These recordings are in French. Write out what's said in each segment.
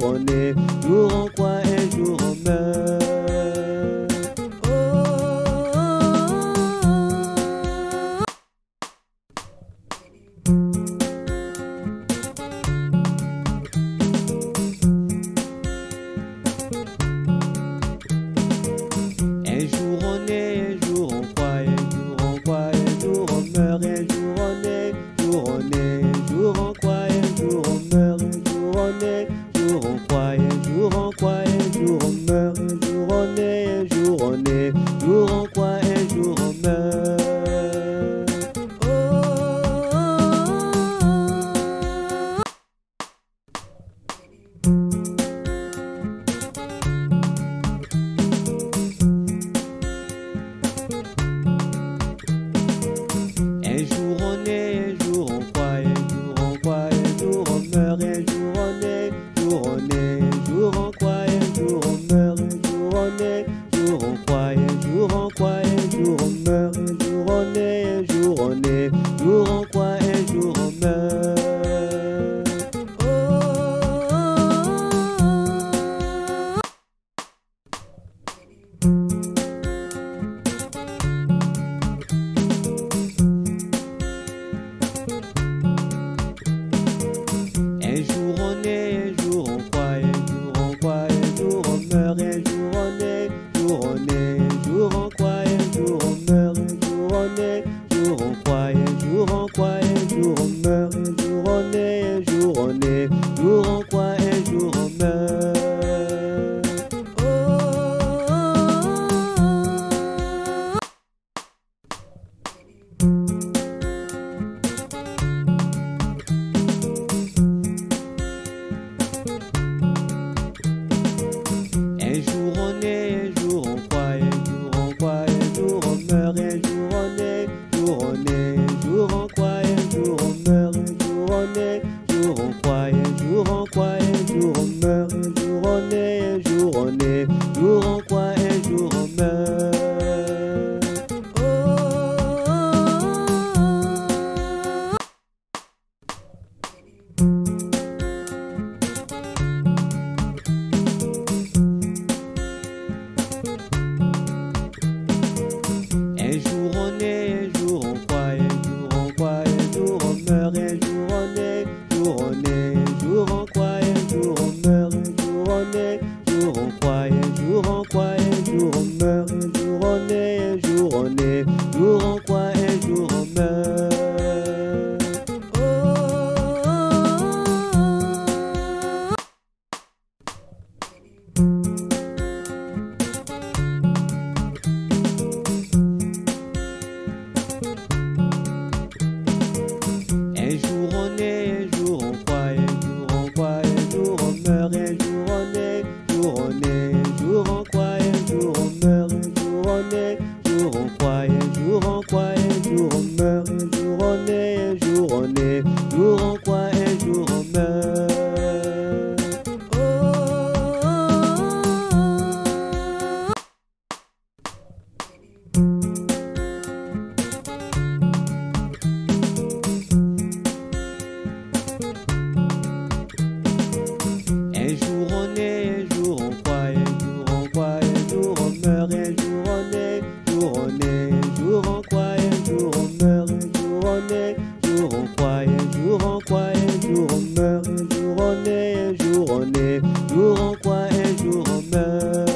on est, jour on croit, un jour on meurt. Un jour on est, un jour on croit, un jour on croit, un jour on meurt, un jour on est, jour on est, un jour on croit, un jour on meurt, un jour on est, jour on croit, un jour on croit, un jour on meurt, un jour on est, un jour on est, jour on croit, un jour on meurt. Un jour on est, un jour on croit, un jour on croit, un jour on meurt, un jour on est, jour on est, un jour on croit, un jour on meurt, un jour on est, jour on croit, un jour on croit, un jour on meurt, un jour on est, un jour on est, jour on croit, un jour on meurt. Un jour on est, un jour on croit, un jour on croit, un jour on meurt, un jour on est, jour on est, un jour on croit, un jour on meurt, un jour on est, jour on croit, un jour on croit, un jour on meurt, un jour on est, un jour on est, jour on croit, un jour on meurt. Un jour on est, un jour on croit, un jour on croit, un jour on meurt, un jour on est, jour on est, un jour on croit, un jour on meurt, un jour on est, jour on croit, un jour on croit, un jour on meurt, un jour on est, un jour on est, jour on croit, un jour on meurt. Un jour on est, un jour on croit, un jour on croit, un jour on meurt, un jour on est, jour on est, un jour on croit, un jour on meurt, un jour on est, jour on croit, un jour on croit, un jour on meurt, un jour on est, un jour on est, jour on croit, un jour on meurt. Un jour on est, un jour on croit, un jour on croit, un jour on meurt, un jour on est, jour on est, un jour on croit, un jour on meurt, un jour on est, jour on croit, un jour on croit, un jour on meurt, un jour on est, un jour on est, jour on croit, un jour on meurt. Un jour on est, un jour on croit, un jour on croit, un jour on meurt, un jour on est, jour on est, un jour on croit, un jour on meurt, un jour on est, jour on croit, un jour on croit, un jour on meurt, un jour on est, un jour on est, jour on croit, un jour on meurt.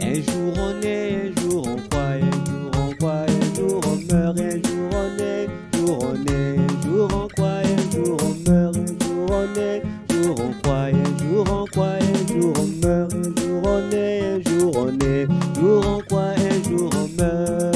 Un jour on est, un jour on croit, un jour on croit, un jour on meurt, un jour on est, jour on est, un jour on croit, un jour on meurt, un jour on est, jour on croit, un jour on croit, un jour on meurt, un jour on est, un jour on est, jour on croit, un jour on meurt.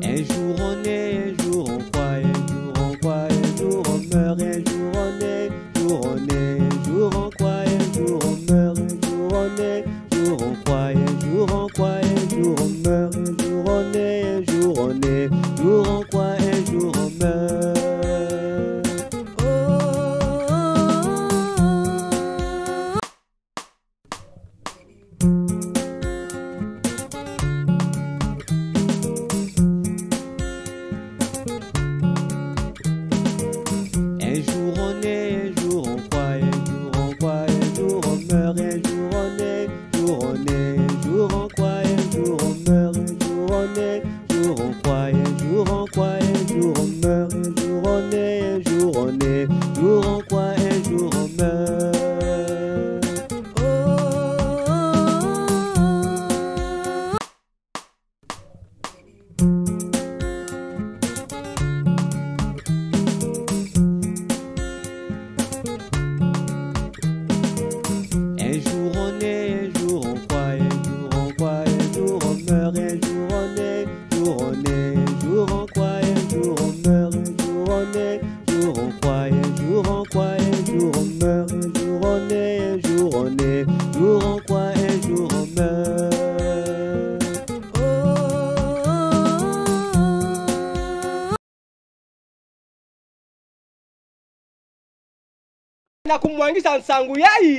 Un jour on est, un jour on croit, un jour on croit, un jour on meurt, un jour on est, jour on est, jour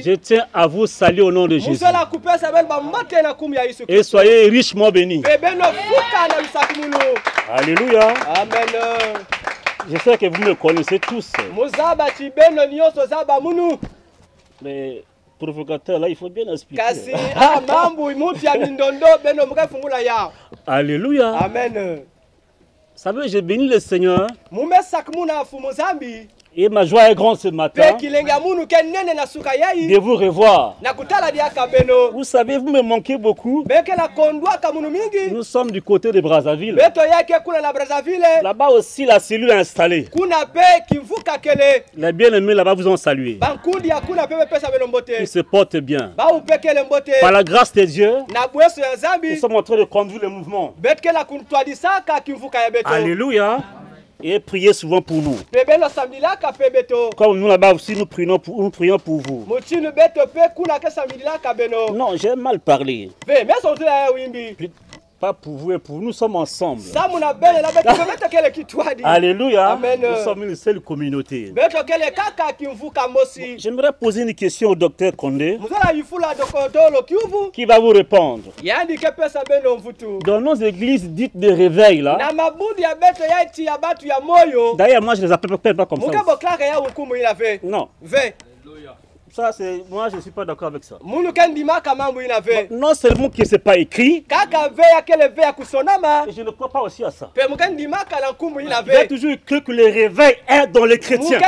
Je tiens à vous saluer au nom de Jésus. Et soyez richement bénis. Alléluia. Amen. Je sais que vous me connaissez tous. Les provocateurs, là, il faut bien expliquer. Alléluia. Amen. Vous savez, j'ai béni le Seigneur. Et ma joie est grande ce matin de vous revoir. Vous savez, vous me manquez beaucoup. Nous sommes du côté de Brazzaville. Là-bas aussi, la cellule est installée. Les bien-aimés là-bas vous ont salué. Ils se portent bien. Par la grâce de Dieu, nous sommes en train de conduire le mouvement. Alléluia. Et priez souvent pour nous. Comme nous là-bas aussi, nous prions pour vous. Non, j'ai mal parlé. Pas pour vous et pour nous, nous sommes ensemble. Alléluia. Amen. Nous sommes une seule communauté. J'aimerais poser une question au docteur Condé qui va vous répondre. Dans nos églises dites de réveil là, d'ailleurs moi je les appelle pas comme ça. Non. Ça, c'est moi, je ne suis pas d'accord avec ça. Non seulement que ce n'est pas écrit, je ne crois pas aussi à ça. J'ai toujours cru que le réveil est dans les chrétiens.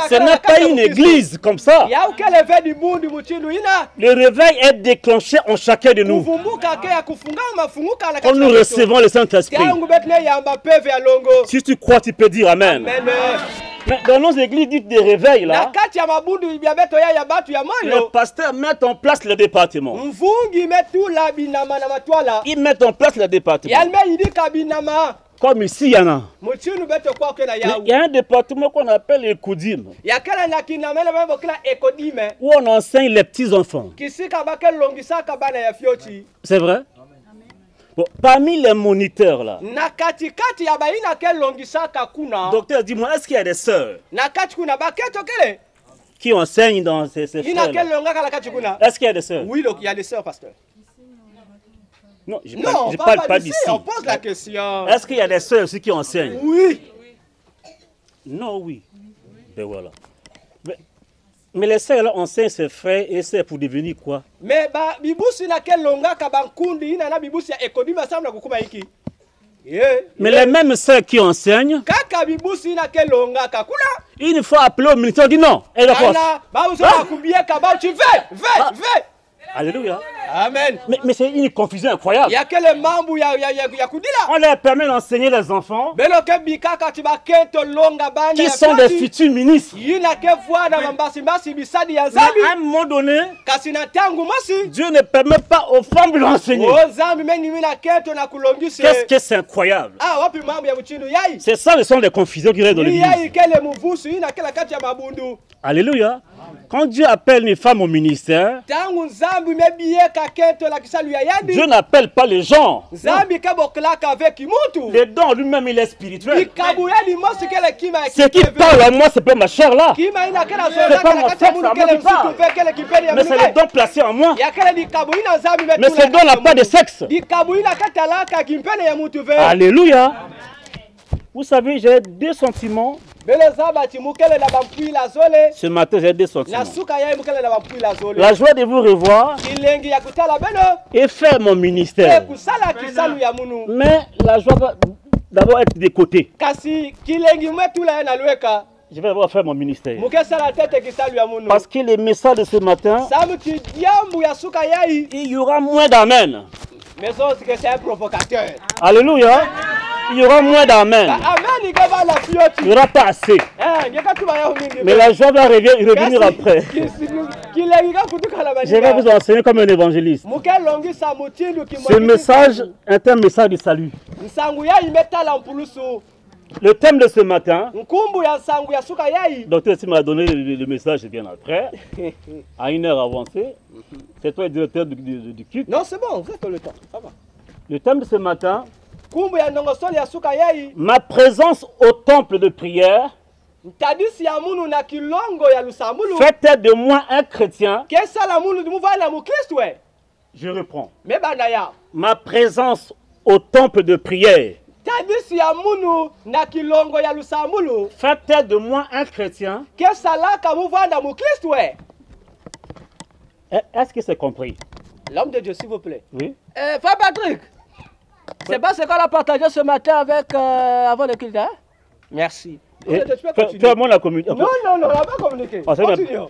Ce n'est pas une église comme ça. Le réveil est déclenché en chacun de nous. Quand nous recevons le Saint-Esprit. Si tu crois, tu peux dire Amen. Mais dans nos églises dites de réveil là, les pasteurs mettent en place le département. Ils mettent en place le département. Comme ici, il y en a. Il y a un département qu'on appelle le Koudim, où on enseigne les petits-enfants. C'est vrai? Bon, parmi les moniteurs là, docteur, dis-moi, est-ce qu'il y a des sœurs qui enseignent dans ces frères-là? Est-ce qu'il y a des sœurs? Oui, il y a des sœurs, pasteur. Non, je ne parle pas d'ici. On pose la question. Est-ce qu'il y a des sœurs aussi qui enseignent? Oui. Non, oui. Ben voilà. Mais les sœurs là enseignent ses frères et c'est pour devenir quoi? Mais les mêmes sœurs qui enseignent, une fois appelé au ministère, on dit non. Elle Alléluia. Amen. Mais c'est une confusion incroyable. On leur permet d'enseigner les enfants qui sont des futurs ministres. Mais à un moment donné, Dieu ne permet pas aux femmes de l'enseigner. Qu'est-ce que c'est incroyable? C'est ça le sont des confusions qui restent dans l'église. Alléluia. Quand Dieu appelle les femmes au ministère, Dieu n'appelle pas les gens. Le don lui-même, il est spirituel. Ce qui parle à moi, c'est pas ma chair là. C'est pas mon sexe à moi qui parle. Mais c'est le don placé en moi. Mais ce don n'a pas de sexe. Alléluia. Vous savez, j'ai deux sentiments. Ce matin, j'ai deux sentiments. La joie de vous revoir et faire mon ministère. Mais la joie va d'abord être de côté. Je vais d'abord faire mon ministère. Parce que le message de ce matin, il y aura moins d'amen. Mais c'est un provocateur. Alléluia. Il y aura moins d'amen. Il n'y aura pas assez. Mais la joie va revenir après. Je vais vous enseigner comme un évangéliste. Ce message est un message de salut. Le thème de ce matin, docteur Sim m'a donné le message bien après, à une heure avancée. C'est toi le directeur du culte. Non, c'est bon, vous êtes le temps. Ça va. Le thème de ce matin, ma présence au temple de prière Faites de moi un chrétien. Je reprends. Ma présence au temple de prière. Faites de moi un chrétien. Est-ce que c'est compris? L'homme de Dieu, s'il vous plaît. Oui. Frère Patrick, c'est pas ce qu'on a partagé ce matin avec avant le culte, hein? Merci. Toi, la communiqué. Non, on n'a pas communiqué.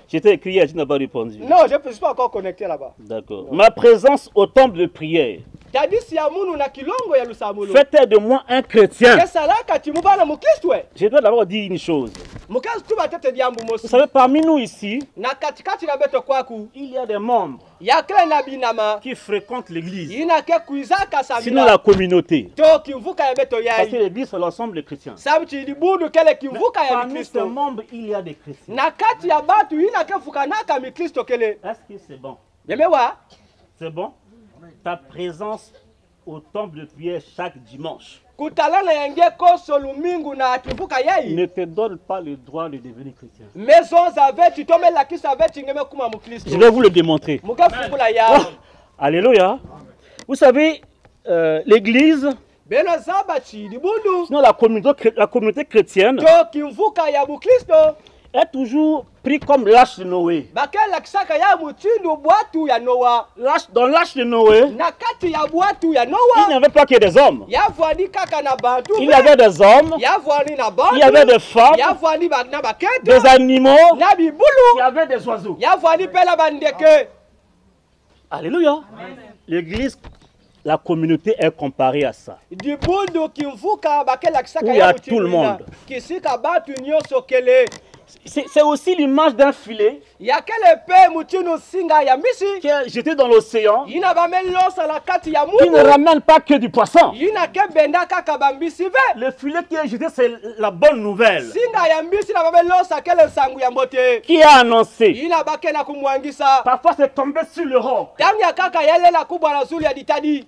J'étais écrit hier, tu n'as pas répondu. Non, je ne suis pas encore connecté là-bas. D'accord. Ma présence au temple de prière. Faites de moi un chrétien. Je dois d'abord dire une chose. Vous savez, parmi nous ici, il y a des membres qui fréquentent l'église, sinon la communauté. Parce que l'église, c'est l'ensemble des chrétiens. Parmi ces membres, il y a des chrétiens. Est-ce que c'est bon? C'est bon? Ta présence au temple de prière chaque dimanche ne te donne pas le droit de devenir chrétien. Je vais vous le démontrer. Oh, alléluia. Vous savez, l'église, sinon la communauté chrétienne, est toujours pris comme l'âge de Noé. Dans l'âge de Noé, il n'y avait pas que des hommes. Il y avait des hommes, il y avait des femmes, des animaux, il y avait des oiseaux. Alléluia. L'église, la communauté est comparée à ça. Où il y a tout le monde. C'est aussi l'image d'un filet qui est jeté dans l'océan, qui ne ramène pas que du poisson. Le filet qui est jeté, c'est la bonne nouvelle qui a annoncé. Parfois c'est tombé sur le roc.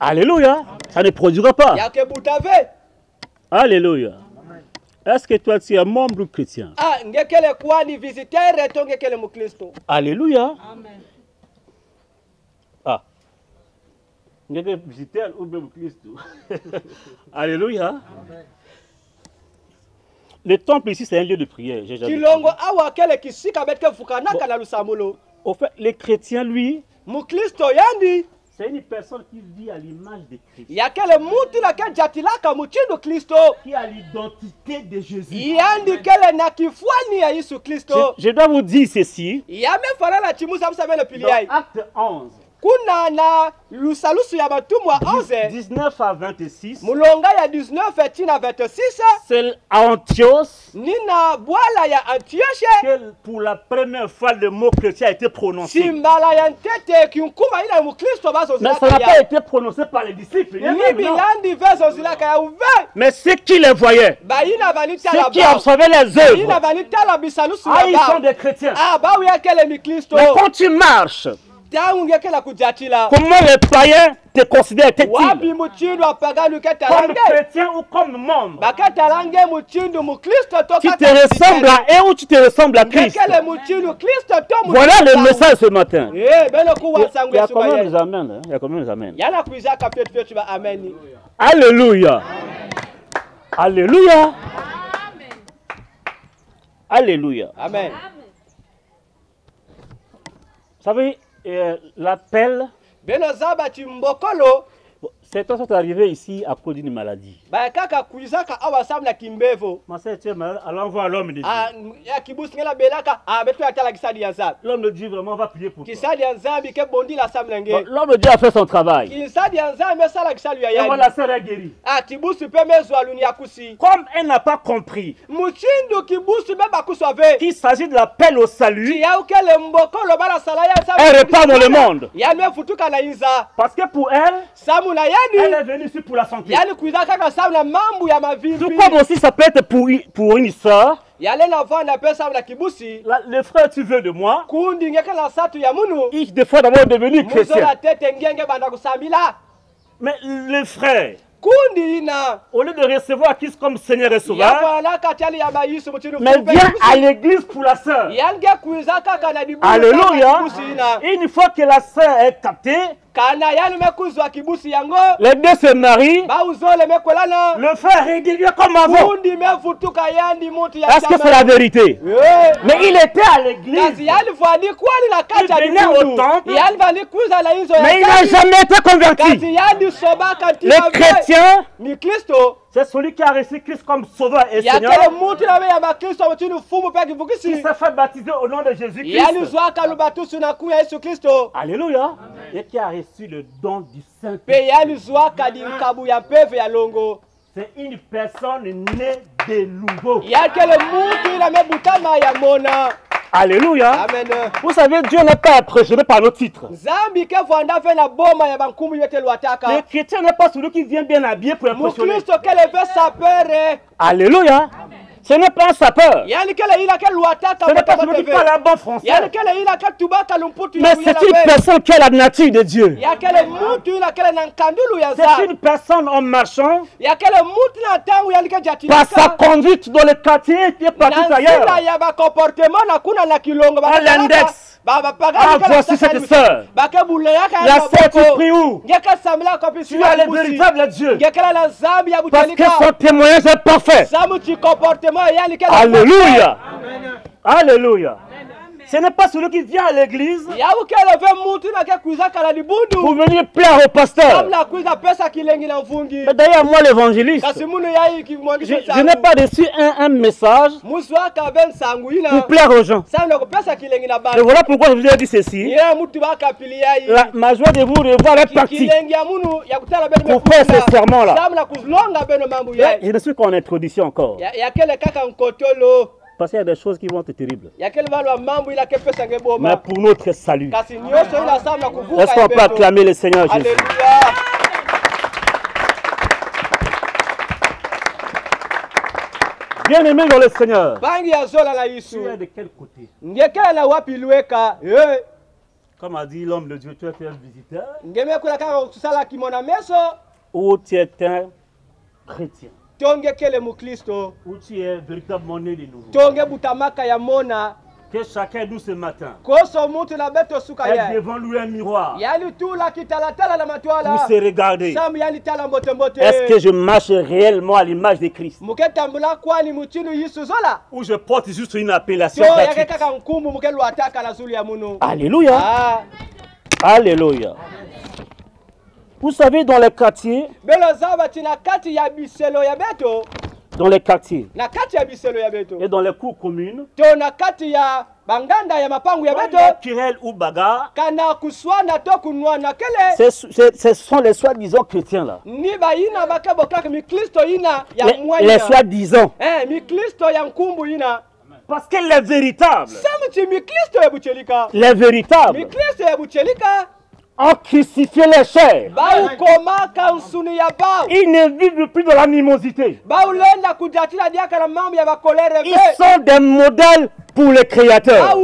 Alléluia. Ça ne produira pas. Alléluia. Est-ce que toi tu es membre chrétien? Alléluia. Ah. Alléluia. Le temple ici c'est un lieu de prière. Au fait, les chrétiens lui, c'est une personne qui vit à l'image de Christ. Qui a l'identité de Jésus. Je dois vous dire ceci. Dans Acte 11. 19 à 26. C'est à Antioche que pour la première fois le mot chrétien a été prononcé. Mais ça n'a pas été prononcé par les disciples. Mais ceux qui les voyaient, ceux qui observaient les œuvres, ils sont des chrétiens. Mais quand tu marches, comment les païens te considèrent-ils comme chrétien ou comme membre? Tu te ressembles à eux ou tu te ressembles à Christ? Voilà le message ce matin. Il y a combien des amens? Il y a combien des amens? Alléluia. Alléluia. Alléluia. Amen. Vous savez, l'appel, c'est toi qui es arrivé ici à cause d'une maladie. Ma soeur, tu es malade, alors on voit l'homme de Dieu. L'homme de Dieu vraiment va prier pour toi. L'homme de Dieu a fait son travail. Et voilà, la soeur est guérie. Comme elle n'a pas compris qu'il s'agit de l'appel au salut, elle repart dans le monde. Parce que pour elle, elle est venue ici pour la santé. Tout comme aussi ça peut être pour une soeur. Le frère, tu veux de moi. Il des fois d'abord devenir chrétien. Mais le frère, Au lieu de recevoir Christ comme Seigneur et Sauveur, mais viens à l'église pour la sœur. Alléluia. Une fois que la sœur est captée, les deux se marient, le frère est régulier comme avant. Est-ce que c'est la vérité? Mais il était à l'église, il venait au temple, mais il n'a jamais été converti. Les chrétiens, c'est celui qui a reçu Christ comme Sauveur et Seigneur, qui s'est fait baptiser au nom de Jésus-Christ. Alléluia. Et qui a reçu le don du Saint-Esprit. C'est une personne née de nouveau. Alléluia. Amen. Vous savez, Dieu n'est pas impressionné par nos titres. Le chrétien n'est pas celui qui vient bien habillé pour impressionner. Alléluia. Ce n'est pas un sapeur. Ce n'est pas celui qui parle un bon français. Mais c'est une personne qui a la nature de Dieu. C'est une personne en marchant par sa conduite dans le quartier qui est partout ailleurs. À l'index. Ah, voici cette sœur. La sœur, tu pries où? Tu as le véritable Dieu. Parce que son témoignage est parfait. Alléluia. Alléluia. Ce n'est pas celui qui vient à l'église pour venir plaire au pasteur. Mais d'ailleurs, moi, l'évangéliste, je n'ai pas reçu un message pour plaire aux gens. Et voilà pourquoi je vous ai dit ceci. Ma joie de vous revoir est partie pour faire ce serment-là. Je ne suis qu'en introduction encore. Parce qu'il y a des choses qui vont être terribles. Mais pour notre salut. Est-ce qu'on peut acclamer le Seigneur Jésus? Bien aimé dans le Seigneur. Tu es de quel côté? Comme a dit l'homme de Dieu, tu es un visiteur. Ou tu es un chrétien. Où tu es véritablement né de nouveau. Que chacun d'eux ce matin est devant lui un miroir pour se regarder. Est-ce que je marche réellement à l'image de Christ? Ou je porte juste une appellation gratuite? Alléluia. Alléluia. Vous savez, dans les quartiers, et dans les cours communes, querelle ou bagarre, ce sont les soi-disant chrétiens là. Les soi-disant. Parce que les véritables, ont crucifié les chairs. Ils ne vivent plus dans l'animosité. Ils sont des modèles pour les créateurs.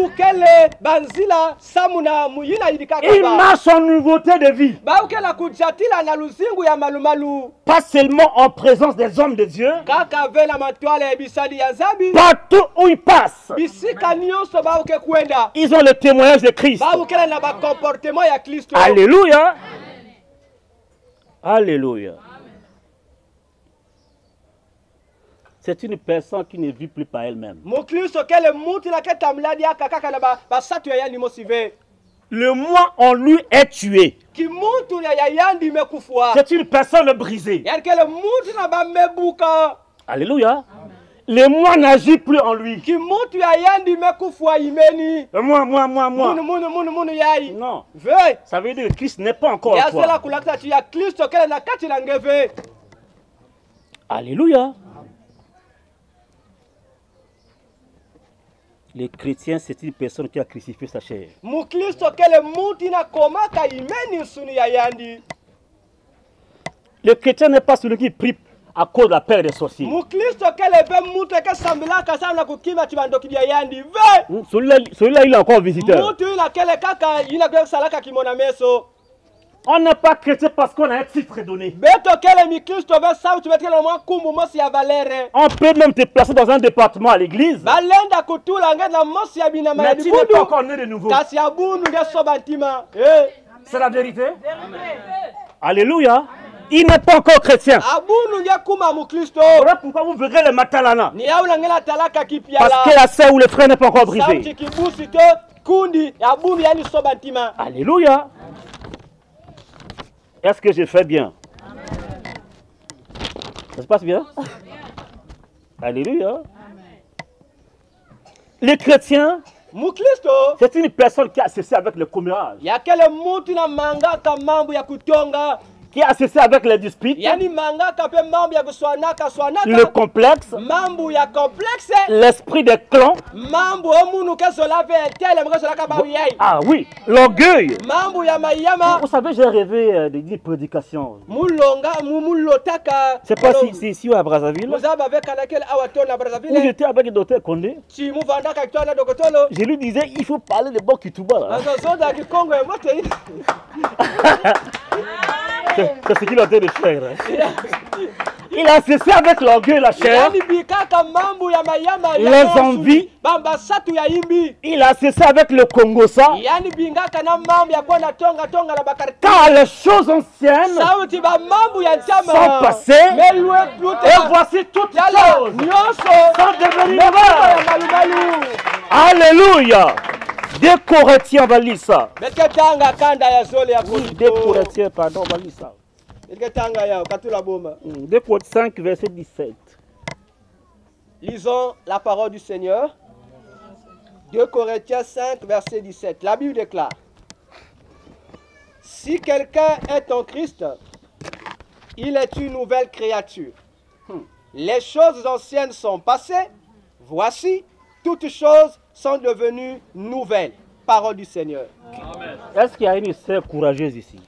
Ils marchent en nouveauté de vie. Pas seulement en présence des hommes de Dieu. Partout où ils passent, ils ont le témoignage de Christ. Alléluia. Alléluia. C'est une personne qui ne vit plus par elle-même. Le moi en lui est tué. C'est une personne brisée. Alléluia. Le moi n'agit plus en lui. Moi. Non. Ça veut dire que Christ n'est pas encore en toi. Alléluia. Les chrétiens, c'est une personne qui a crucifié sa chair. Le chrétien n'est pas celui qui prie à cause de la peur des sorciers. Celui-là, il est encore visiteur. On n'est pas chrétien parce qu'on a un titre donné. On peut même te placer dans un département à l'église. Mais tu n'es pas encore né de nouveau. C'est la vérité. Alléluia. Il n'est pas encore chrétien. Voilà pourquoi vous verrez le matalana. Parce que la sœur ou le frère n'est pas encore brisé. Alléluia. Est-ce que je fais bien? Ça se passe bien? Alléluia. Les chrétiens, c'est une personne qui a cessé avec le commérage, qui a cessé avec les disputes, le complexe, l'esprit des clans. Ah oui, l'orgueil. Vous savez, j'ai rêvé d'une prédication. C'est pas si ici à Brazzaville, où j'étais avec le docteur Condé. Je lui disais, il faut parler de Bokituba. C'est ce qu'il a dit de faire. Il a cessé avec l'orgueil, la chair, les envies. Il a cessé avec le Congosa. Car les choses anciennes sont passées. Et voici toutes choses sont devenues nouvelles. Alléluia. 2 Corinthiens, on va lire ça. Oui, 2 Corinthiens, pardon, on va lire ça. 2 Corinthiens 5, verset 17. Lisons la parole du Seigneur. 2 Corinthiens 5, verset 17. La Bible déclare: si quelqu'un est en Christ, il est une nouvelle créature. Les choses anciennes sont passées. Voici, toutes choses sont devenues nouvelles. Parole du Seigneur. Est-ce qu'il y a une sœur courageuse ici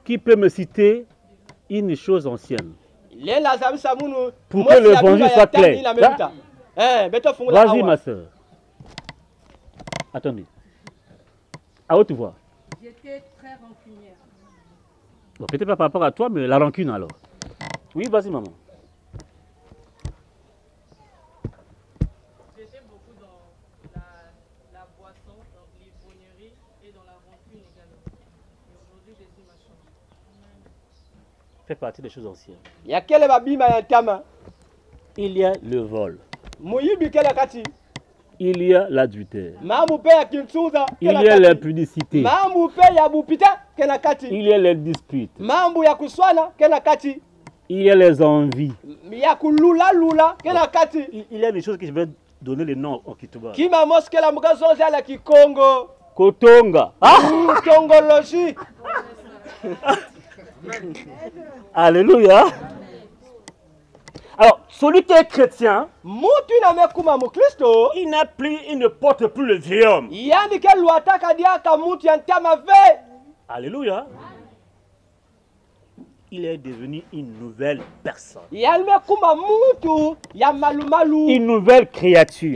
qui peut me citer une chose ancienne pour que l'évangile soit clair? Vas-y, ma sœur. Attendez. À haute voix. J'étais très rancunière. Bon, peut-être pas par rapport à toi, mais la rancune alors. Oui, vas-y, maman. J'étais beaucoup dans la boisson, dans l'ivrognerie et dans la rancune également. Et aujourd'hui, j'ai su ma chance. Fait partie des choses anciennes. Il y a le vol. Il y a l'adultère. Il y a l'impudicité. Il y a les disputes. Il y a les envies. Il y a des choses que je vais donner le nom au Kituba. Kotonga. Ah? Alléluia. Alors, celui qui est chrétien, il ne porte plus le vieil homme. Alléluia. Il est devenu une nouvelle personne. Une nouvelle créature.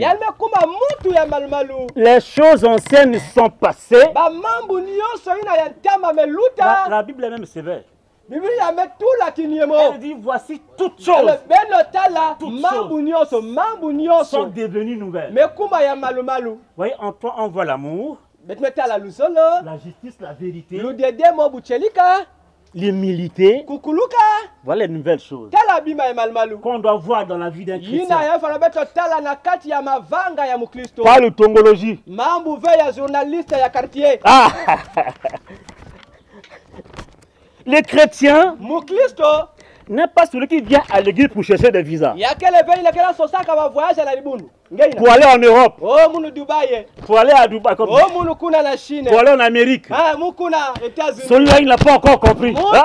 Les choses anciennes sont passées. La Bible est même sévère. Elle dit voici toutes choses. Sont devenues nouvelles. Vous voyez, en toi on voit l'amour, la justice, la vérité, l'humilité. Voilà les nouvelles choses qu'on doit voir dans la vie d'un chrétien. Pas le tongologie. Ah. Les chrétiens n'est pas celui qui vient à l'église pour chercher des visas. Pour aller en Europe. Pour aller à Dubaï. Pour aller en Amérique. Celui-là, il n'a pas encore compris. Hein?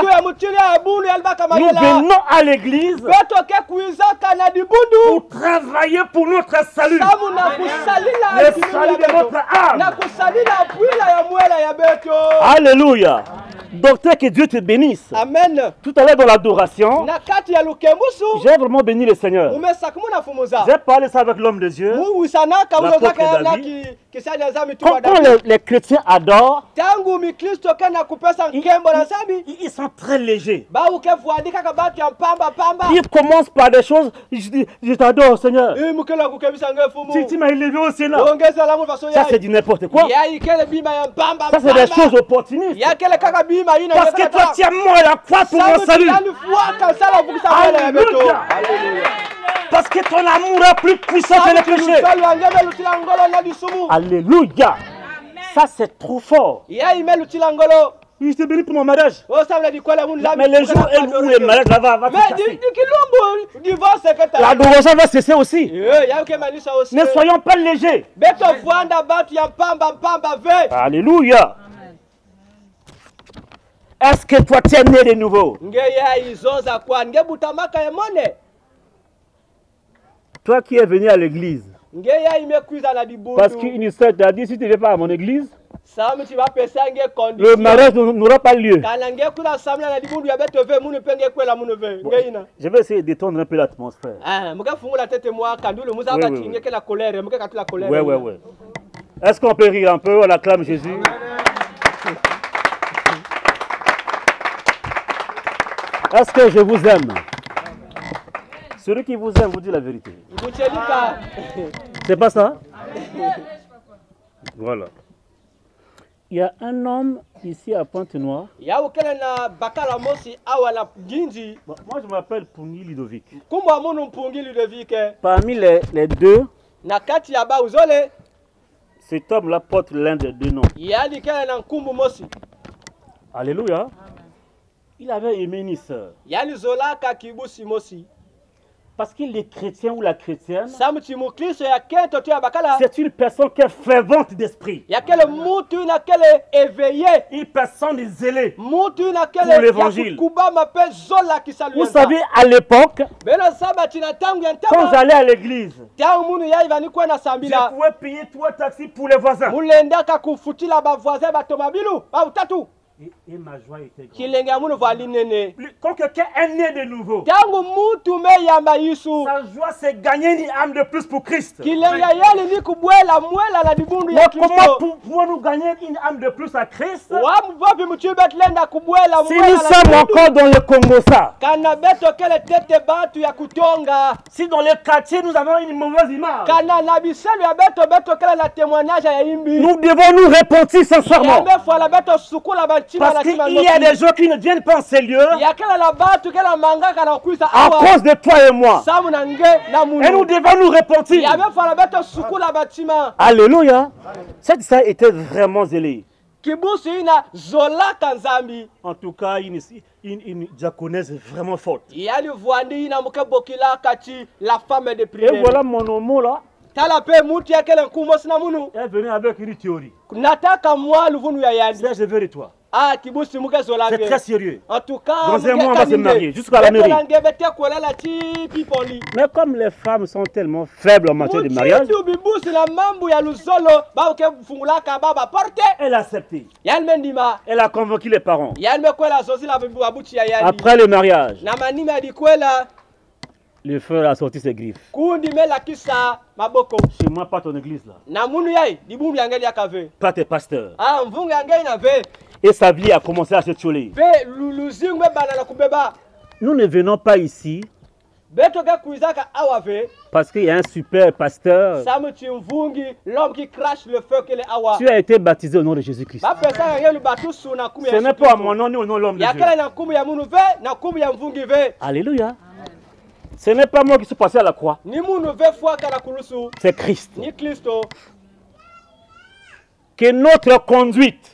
Nous venons à l'église pour travailler pour notre salut. Le salut de notre âme. Alléluia. Docteur, que Dieu te bénisse. Amen. Tout à l'heure dans l'adoration, j'ai vraiment béni le Seigneur. J'ai parlé ça avec l'homme de Dieu, l'apôtre David. les chrétiens adorent, ils sont très légers. Ils commencent par des choses, je t'adore Seigneur. Tu m'as élevé au Sénat. Ça c'est du n'importe quoi. Ça c'est des choses opportunistes. Parce que toi tu as mort à la croix pour mon salut. Alléluia. Parce que ton amour est plus puissant que le péché. Alléluia. Ça c'est trop fort. Je te bénis pour mon mariage. Mais le jour où le mariage va se casser, l'adoration va cesser aussi. Ne soyons pas légers. Alléluia. Est-ce que toi tu es né de nouveau? Toi qui es venu à l'église, parce qu'une sœur t'a dit, si tu ne viens pas à mon église, le mariage n'aura pas lieu. Je vais essayer d'étendre un peu l'atmosphère. Oui. Est-ce qu'on peut rire un peu? On acclame Jésus. Est-ce que je vous aime? Celui qui vous aime vous dit la vérité. C'est pas ça? Voilà. Il y a un homme ici à Pointe-Noire. Moi je m'appelle Pungi Ludovic. Parmi les deux, cet homme-là porte l'un des deux noms. Alléluia. Il avait aimé une sœur. Parce qu'il est chrétien ou la chrétienne, c'est une personne qui est fervente d'esprit. Une personne zélée pour l'évangile. Vous savez, à l'époque, quand j'allais à l'église, je pouvais payer 3 taxis pour les voisins. Et ma joie était grande. Quand quelqu'un est né de nouveau, sa joie c'est gagner une âme de plus pour Christ. Comment pouvons-nous gagner une âme de plus à Christ? Si nous sommes encore dans le Congo, si dans le quartier nous avons une mauvaise image, nous devons nous repentir sincèrement. Parce qu'il y a des gens qui ne viennent pas en ces lieux à cause de toi et moi. Et nous devons nous repentir. Alléluia. Cette sœur était vraiment zélée. En tout cas, une diaconesse vraiment forte. Et voilà mon homme là. Elle est venue avec une théorie. Je veux de toi. C'est très sérieux. En tout cas, dans un mois, on va se marier jusqu'à la mairie. Mais comme les femmes sont tellement faibles en matière de mariage, elle a accepté. Elle a convaincu les parents. Après le mariage, le frère a sorti ses griffes. Chez moi, pas ton église là. Pas tes pasteurs. Et sa vie a commencé à se tcholer. Nous ne venons pas ici parce qu'il y a un super pasteur. Tu as été baptisé au nom de Jésus-Christ. Ce n'est pas à mon nom ni au nom de l'homme de Dieu. Alléluia. Ce n'est pas moi qui suis passé à la croix. C'est Christ. Que notre conduite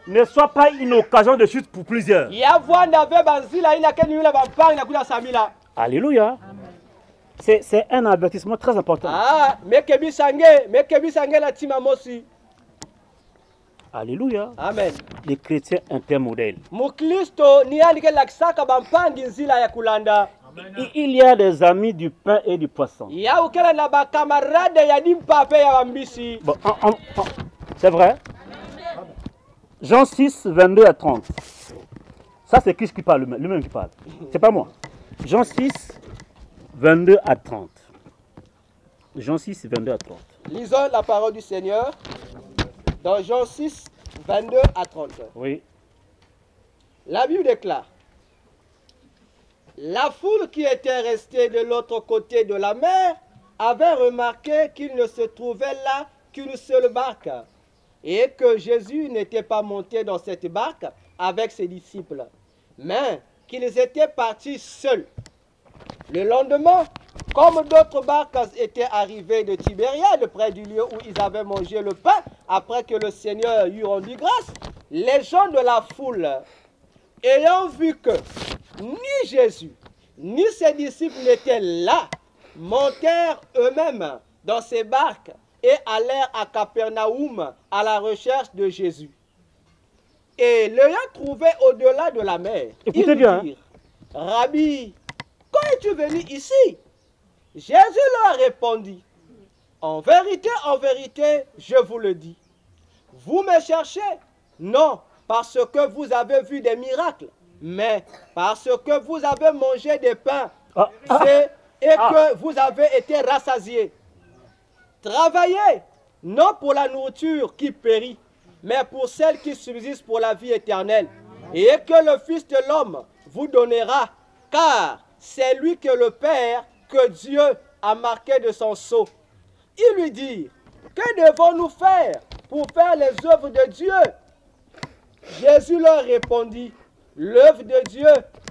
ne soit pas une occasion de chute pour plusieurs. Alléluia. C'est un avertissement très important. Alléluia. Amen. Les chrétiens intermodèles. Il y a des amis du pain et du poisson. Bon, c'est vrai. Jean 6, 22 à 30. Ça, c'est Christ qui parle, lui-même qui parle. C'est pas moi. Jean 6, 22 à 30. Jean 6, 22 à 30. Lisons la parole du Seigneur dans Jean 6, 22 à 30. Oui. La Bible déclare: la foule qui était restée de l'autre côté de la mer avait remarqué qu'il ne se trouvait là qu'une seule barque et que Jésus n'était pas monté dans cette barque avec ses disciples, mais qu'ils étaient partis seuls. Le lendemain, comme d'autres barques étaient arrivées de Tibériade, près du lieu où ils avaient mangé le pain, après que le Seigneur eut rendu grâce, les gens de la foule, ayant vu que ni Jésus, ni ses disciples n'étaient là, montèrent eux-mêmes dans ces barques et allèrent à Capernaum à la recherche de Jésus. Et l'ayant trouvé au-delà de la mer, ils lui dirent: Rabbi, quand es-tu venu ici? Jésus leur répondit: en vérité, je vous le dis, vous me cherchez, non parce que vous avez vu des miracles, mais parce que vous avez mangé des pains et que vous avez été rassasiés. Travaillez, non pour la nourriture qui périt, mais pour celle qui subsiste pour la vie éternelle, et que le Fils de l'homme vous donnera, car c'est lui que le Père, que Dieu a marqué de son sceau. Ils lui dirent: que devons-nous faire pour faire les œuvres de Dieu? Jésus leur répondit: l'œuvre de Dieu,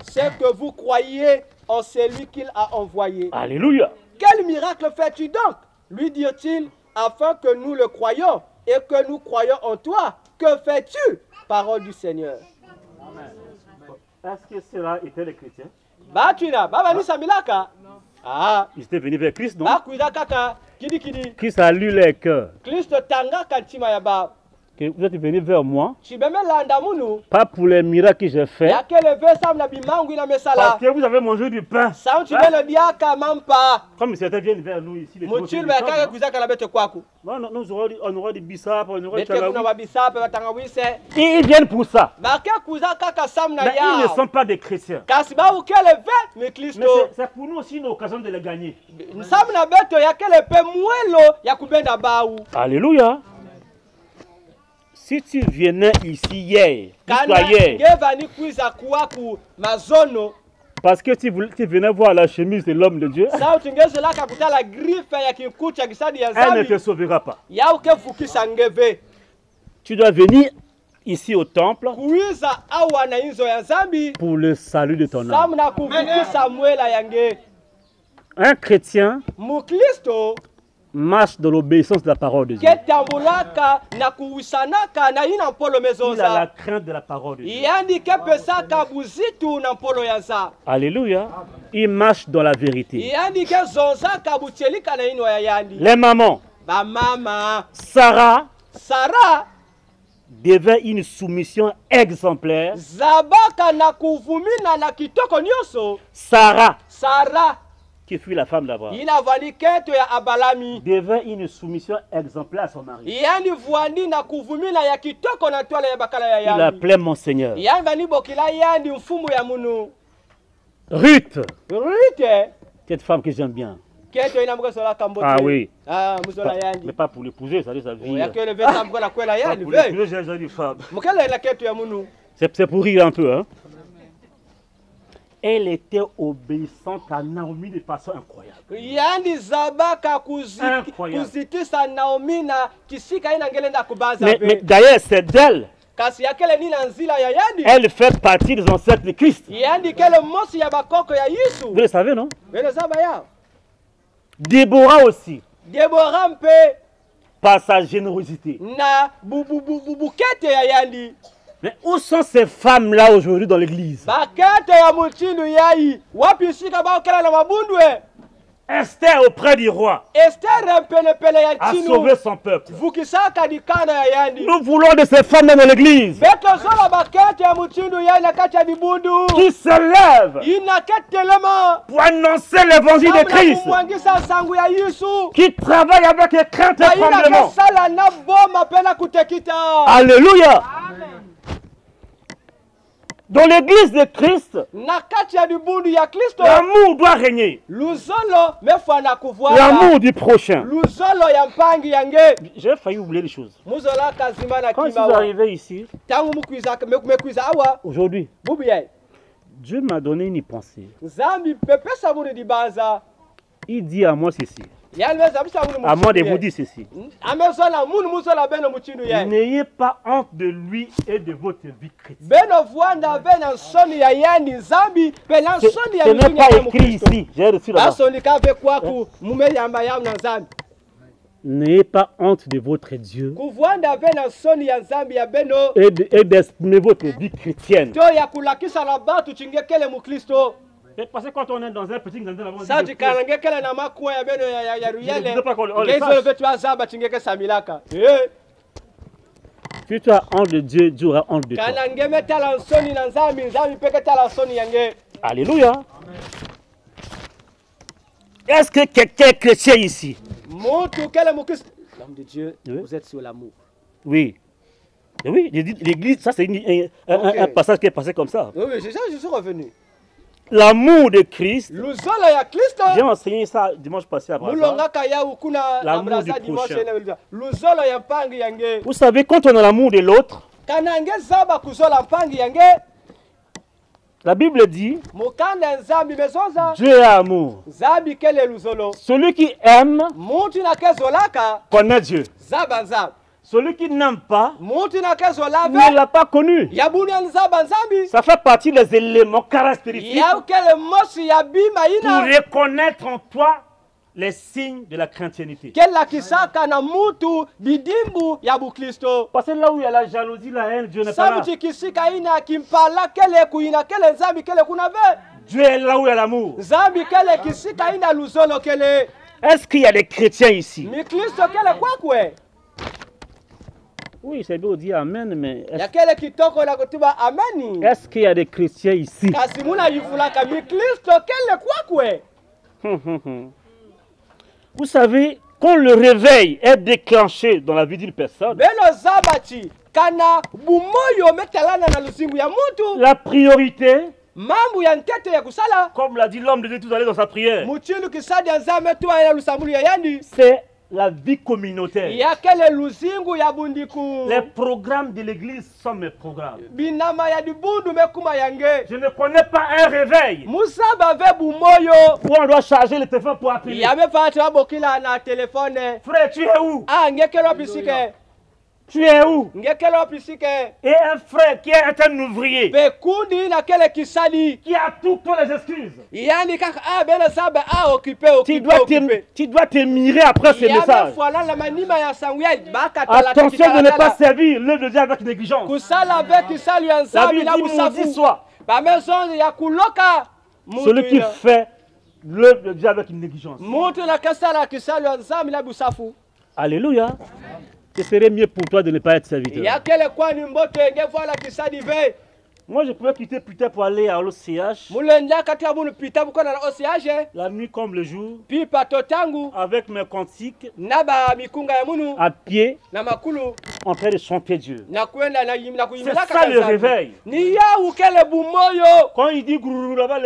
c'est que vous croyez en celui qu'il a envoyé. Alléluia. Quel miracle fais-tu donc? Lui dirent-ils, afin que nous le croyions et que nous croyons en toi. Que fais-tu? Parole du Seigneur. Est-ce que cela était les chrétiens? Ah. Ils étaient venus vers Christ, non? Christ a lu les cœurs. Que vous êtes venus vers moi, pas pour les miracles que j'ai faits, parce que vous avez mangé du pain. Comme certains viennent vers nous ici, les non, on aura des bissap, on aura des tangawis. Et ils viennent pour ça. Mais ils ne sont pas des chrétiens. Mais c'est pour nous aussi une occasion de les gagner. Alléluia. Si tu venais ici hier, parce que tu venais voir la chemise de l'homme de Dieu, elle ne te sauvera pas. Tu dois venir ici au temple pour le salut de ton âme. Un chrétien marche dans l'obéissance de la parole de Dieu. Il a la crainte de la parole de Dieu. Alléluia. Il marche dans la vérité. Les mamans, Sarah devait une soumission exemplaire. Sarah, qui fut la femme d'Abraham, devait une soumission exemplaire à son mari. Il appelait mon Seigneur. Ruth, cette femme que j'aime bien. Ah oui. Mais pas pour l'épouser, ça veut dire sa vie. C'est pour rire un peu, hein. Elle était obéissante à Naomi de façon incroyable. Mais d'ailleurs, c'est d'elle. Elle fait partie des ancêtres de Christ. Vous le savez, non? Déborah aussi. Par sa générosité. Mais où sont ces femmes-là aujourd'hui dans l'église? Esther auprès du roi a sauvé son peuple. Nous voulons de ces femmes dans l'église qui se lèvent pour annoncer l'évangile de Christ, qui travaillent avec crainte et tremblement. Alléluia. Dans l'église de Christ, l'amour doit régner. L'amour du prochain. J'ai failli oublier les choses. Quand je suis arrivé ici, aujourd'hui, Dieu m'a donné une pensée. Il dit à moi ceci. À moi de vous dire ceci. N'ayez pas honte de lui et de votre vie chrétienne. Ce n'est pas écrit ici. J'ai reçu là-bas. N'ayez pas honte de votre Dieu et d'exprimer votre vie chrétienne. Parce que quand on est dans un petit jardin, si tu as honte de Dieu, Dieu aura honte de toi. Alléluia. Est-ce que quelqu'un est chrétien ici? L'homme de Dieu, vous êtes sur l'amour. Oui. Oui, l'église, ça c'est un passage qui est passé comme ça. Oui, je suis revenu. L'amour de Christ, j'ai enseigné ça dimanche passé à Brazza. L'amour du prochain. Vous savez, quand on a l'amour de l'autre, la Bible dit, Dieu est amour. Celui qui aime connaît Dieu. Celui qui n'aime pas ne l'a pas connu. Ça fait partie des éléments caractéristiques pour reconnaître en toi les signes de la chrétienté. Parce que là où il y a la jalousie, la haine, Dieu n'est pas là. Dieu est là où il y a l'amour. Est-ce qu'il y a des chrétiens ici? Oui, c'est bien de dire Amen, mais est-ce qu'il y a des chrétiens ici? Vous savez, quand le réveil est déclenché dans la vie d'une personne, la priorité, comme l'a dit l'homme de Dieu tout à l'heure dans sa prière, c'est la vie communautaire. Les programmes de l'église sont mes programmes. Je ne connais pas un réveil où on doit charger le téléphone pour appeler. Frère, tu es où? Tu es où? Et un frère qui est un ouvrier, qui a toutes les excuses. Tu dois te mirer après ce message. Attention de ne pas servir l'œuvre de Dieu avec négligence. La Bible dit maudit soit celui qui fait l'œuvre de Dieu avec une négligence. Alléluia. Ce serait mieux pour toi de ne pas être serviteur. Moi, je pouvais quitter plus tard pour aller à l'OCH. La nuit comme le jour. Avec mes cantiques. À pied. En train de chanter Dieu. C'est ça le réveil. Quand il dit gourou là-bas,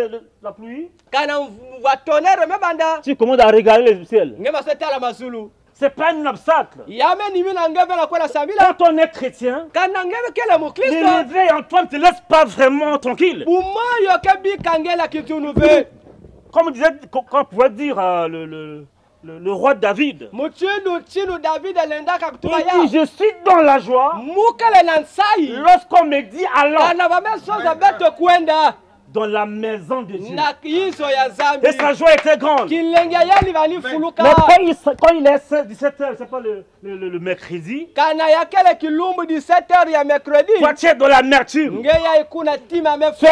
la pluie, tu commandes à regarder le ciel. C'est pas un obstacle. Quand on est chrétien, le réveil en toi ne te laisse pas vraiment tranquille. Comme on disait, quand on pouvait dire le roi David, il dit, je suis dans la joie lorsqu'on me dit allons dans la maison de Dieu. Et sa joie était grande. Mais quand il est 17h, c'est pas le mercredi, toi tu es dans l'amertume, tu es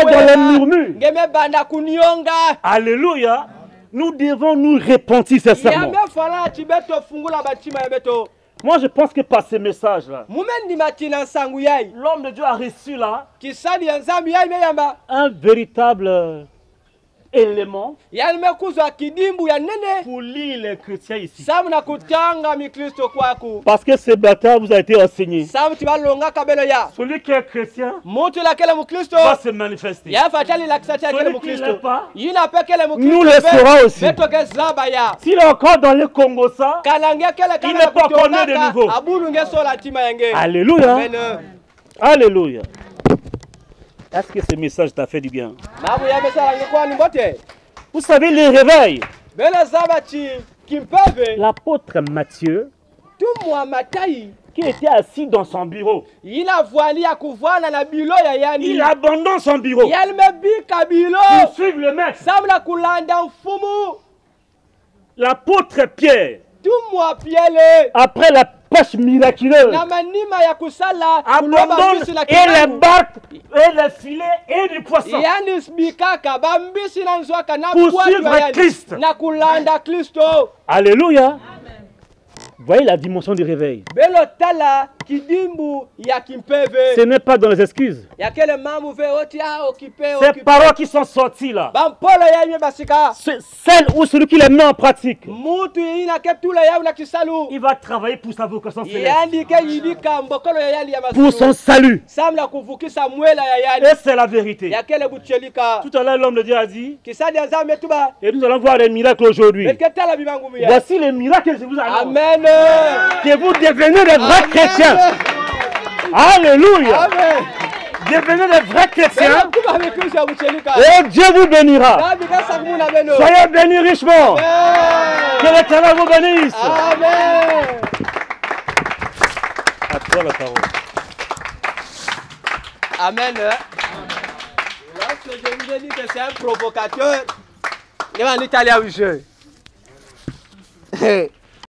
dans les murmures. Alléluia. Nous devons nous repentir sincèrement. Moi, je pense que par ce message-là, l'homme de Dieu a reçu là un véritable élément pour lire les chrétiens ici. Parce que ce matin vous a été enseigné. Celui qui est chrétien va se manifester. Celui qui ne l'est pas, nous le saurons aussi. S'il est encore dans le Congo, ça, il n'est pas connu de nouveau. Alléluia. Amen. Alléluia. Est-ce que ce message t'a fait du bien? Vous savez, les réveils. L'apôtre Matthieu, qui était assis dans son bureau, il abandonne son bureau pour suivre le maître. L'apôtre Pierre, après la pêche miraculeuse, abandonne et les barques, et les filets et du poisson pour suivre Christ. Alléluia. Vous voyez la dimension du réveil. Ce n'est pas dans les excuses. Ces paroles qui sont sorties là, celle ou celui qui les met en pratique, il va travailler pour sa vocation céleste, pour son salut. Et c'est la vérité. Tout à l'heure, l'homme de Dieu a dit, et nous allons voir les miracles aujourd'hui. Voici les miracles que je vous annonce. Amen. Que vous devenez des vrais chrétiens. Alléluia. Amen. Devenez des vrais chrétiens. Et Dieu vous bénira. Soyez bénis richement. Que l'Éternel vous bénisse. Amen. À toi la parole. Amen. Lorsque je vous ai dit que c'est un provocateur, il va en Italie à